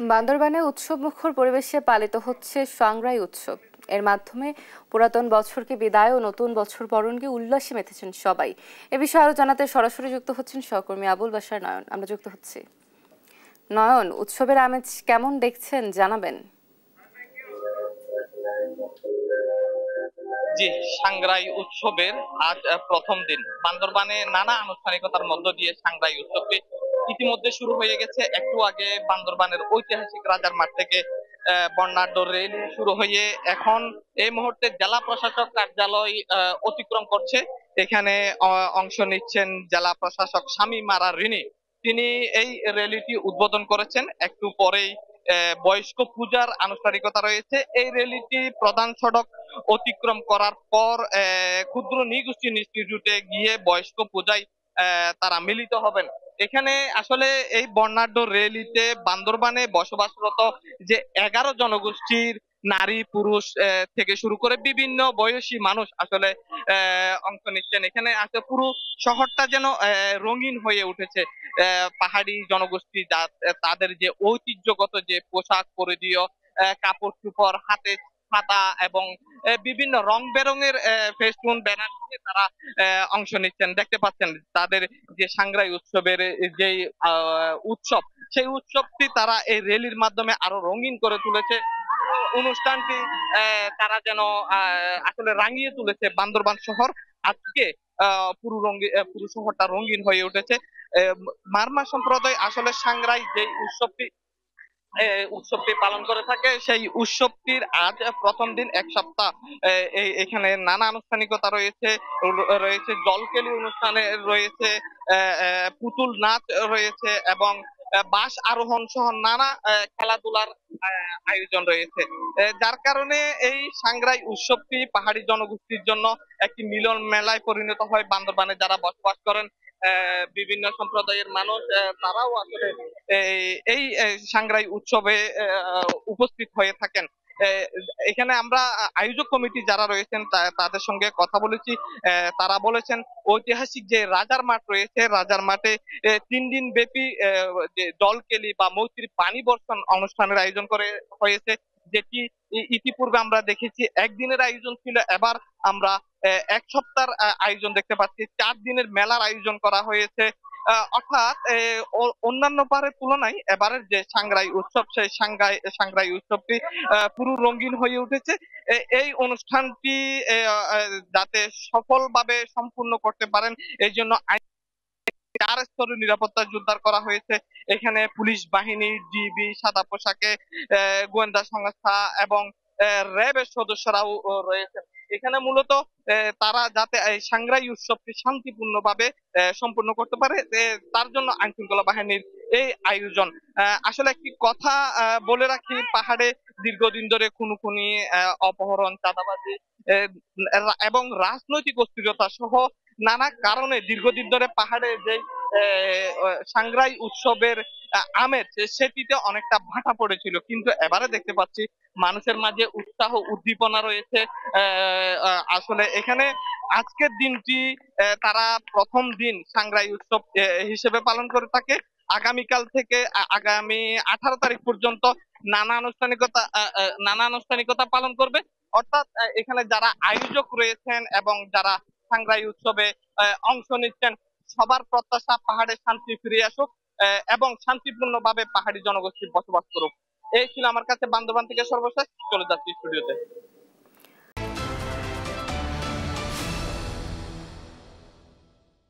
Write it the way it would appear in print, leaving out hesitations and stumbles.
বান্দরবানে উৎসবমুখর পরিবেশে পালিত হচ্ছে সাংগ্রাই উৎসব। এর মাধ্যমে পুরাতন বছরকে বিদায় ও নতুন বছর বরণকে উল্লাসে মেতেছেন সবাই। এ বিষয়ে আরো জানাতে সরাসরি যুক্ত হচ্ছেন সহকর্মী আবুল বাশার নয়ন। আমরা যুক্ত হচ্ছি। নয়ন, উৎসবের আমেজ কেমন দেখছেন জানাবেন? জি, সাংগ্রাই উৎসবের আজ প্রথম দিন। বান্দরবানে নানা আনুষ্ঠানিকতার মধ্য দিয়ে সাংগ্রাই উৎসবটি ইতিমধ্যে শুরু হয়ে গেছে। একটু আগে বান্দরবানের ঐতিহাসিক রাজার মাঠ থেকে বর্ণাঢ্য র্যালি শুরু হয়ে এখন এই মুহূর্তে জেলা প্রশাসক কার্যালয় অতিক্রম করছে। এখানে অংশ নিচ্ছেন জেলা প্রশাসক শামীম আরা রিনি। তিনি এই র্যালিটি উদ্বোধন করেছেন। একটু পরেই বয়স্ক পূজার আনুষ্ঠানিকতা রয়েছে। এই র্যালিটি প্রধান সড়ক অতিক্রম করার পর ক্ষুদ্র নৃগোষ্ঠী ইনস্টিটিউটে গিয়ে বয়স্ক পূজায় তারা মিলিত হবেন। এখানে আসলে এই বর্ণাঢ্য র্যালিতে বান্দরবানে বসবাসরত যে 11 জনগোষ্ঠীর নারী পুরুষ থেকে শুরু করে বিভিন্ন বয়সী মানুষ আসলে অংশ নিচ্ছেন। এখানে আছে পুরো শহরটা যেন রঙিন হয়ে উঠেছে। পাহাড়ি জনগোষ্ঠী তাদের যে ঐতিহ্যগত যে পোশাক পরিধেয়, কাপড় চোপড়, হাতে ছাতা এবং বিভিন্ন রং বেরঙের ফেস্টুন ব্যানার দিয়ে তারা অংশ নিচ্ছেন। দেখতে পাচ্ছেন তাদের যে সাংগ্রাই উৎসবের যে উৎসব, সেই উৎসবটি তারা এই র্যালির মাধ্যমে আরো রঙিন করে তুলেছে। অনুষ্ঠানটি তারা যেন আসলে রাঙিয়ে তুলেছে বান্দরবান শহর। আজকে পুরো শহরটা রঙিন হয়ে উঠেছে। মারমা সম্প্রদায় আসলে সাংগ্রাই যে উৎসবটি পালন করে থাকে, সেই উৎসবটির আজ প্রথম দিন। এক সপ্তাহ এখানে নানা আনুষ্ঠানিকতা রয়েছে। রয়েছে জলকেলি অনুষ্ঠানে রয়েছে, পুতুল নাচ রয়েছে এবং বাস আরোহণ সহ নানা খেলাধুলার আয়োজন রয়েছে। যার কারণে এই সাংগ্রাই উৎসবটি পাহাড়ি জনগোষ্ঠীর জন্য একটি মিলন মেলায় পরিণত হয়। বান্দরবানে যারা বসবাস করেন বিভিন্ন সম্প্রদায়ের মানুষ, তারাও আসলে এই সাংগ্রাই উৎসবে উপস্থিত হয়ে থাকেন। এখানে আমরা আয়োজক কমিটি যারা রয়েছেন তাদের সঙ্গে কথা বলেছি। তারা বলেছেন ঐতিহাসিক যে রাজার মাঠ রয়েছে, রাজার মাঠে 3 দিন ব্যাপী যে জলকেলি বা মৈত্রী পানি বর্ষণ অনুষ্ঠানের আয়োজন করে হয়েছে, যেটি ইতিপূর্বে আমরা দেখেছি একদিনের আয়োজন ছিল। এবার আমরা এক সপ্তাহের আয়োজন দেখতে পাচ্ছি। 4 দিনের মেলার আয়োজন করা হয়েছে। অর্থাৎ অন্যান্য বারের তুলনায় এবারের যে সাংগ্রাই উৎসব, সেই সাংগ্রাই উৎসবটি পুরো রঙিন হয়ে উঠেছে। এই অনুষ্ঠানটি যাতে সফলভাবে সম্পূর্ণ করতে পারেন, এই জন্য 4 স্তরের নিরাপত্তা জোরদার করা হয়েছে। এখানে পুলিশ বাহিনী, ডিবি, সাদা পোশাকে গোয়েন্দা সংস্থা এবং র্যাবের সদস্যরাও রয়েছেন। এখানে মূলত তারা যাতে এই সাংগ্রাই উৎসবটি শান্তিপূর্ণভাবে সম্পূর্ণ করতে পারে, তার জন্য আইন শৃঙ্খলা বাহিনীর এই আয়োজন। আসলে একটি কথা বলে রাখি, পাহাড়ে দীর্ঘদিন ধরে খুনোখুনি, অপহরণ, চাঁদাবাজি এবং রাজনৈতিক অস্থিরতা সহ নানা কারণে দীর্ঘদিন ধরে পাহাড়ে যে সাংগ্রাই উৎসবের আমেজ, সেটিতে অনেকটা ভাটা পড়েছিল। কিন্তু এবারে দেখতে পাচ্ছি মানুষের মাঝে উৎসাহ উদ্দীপনা রয়েছে। আসলে এখানে আজকের দিনটি তারা প্রথম দিন সাংগ্রাই উৎসব হিসেবে পালন করে থাকে। আগামীকাল থেকে আগামী 18 তারিখ পর্যন্ত নানা আনুষ্ঠানিকতা পালন করবে। অর্থাৎ এখানে যারা আয়োজক রয়েছেন এবং যারা সাংগ্রাই উৎসবে অংশ নিচ্ছেন, সবার প্রত্যাশা পাহাড়ে শান্তি ফিরে আসুক এবং শান্তিপূর্ণ ভাবে পাহাড়ি জনগোষ্ঠী বসবাস করুক। এই ছিল আমার কাছে বান্দরবান থেকে সর্বশেষ। চলে যাচ্ছি স্টুডিওতে।